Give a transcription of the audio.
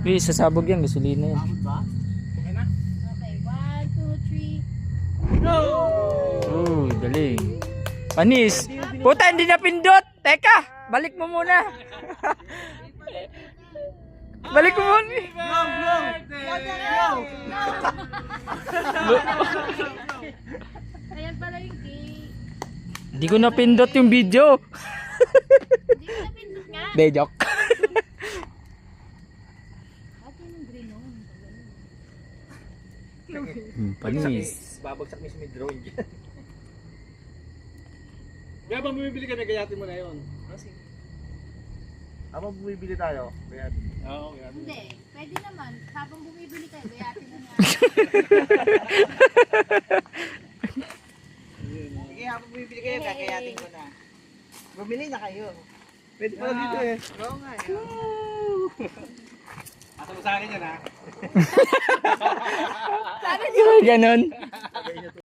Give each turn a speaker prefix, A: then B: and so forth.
A: Uy, sasabog yan, gasolina yan.
B: Okay, 1, 2, 3.
A: Uy, galing. Panis. Puta, hindi na pindot. Teka, balik mo muna. Balik mo muna.
B: Ayan pala yung cake.
A: Hindi ko na pindot yung video.
B: Hindi ko napindot nga.
A: De, joke.
B: Ate yung green on.
A: Panis.
C: Babagsak mismo yung drone dyan.
D: Kaya bang bumibili ka na gayatin mo na yun?
C: Habang bumibili tayo, kaya
D: Oo, gayatin.
B: Hindi, pwede naman. Habang bumibili kayo, gayatin mo nga.
E: Sige, habang bumibili kayo, kakayatin ko na. Bumili na kayo.
C: pwede pala dito eh.
E: Oo nga.
D: Asa mo sa akin yan ha?
A: Ganon.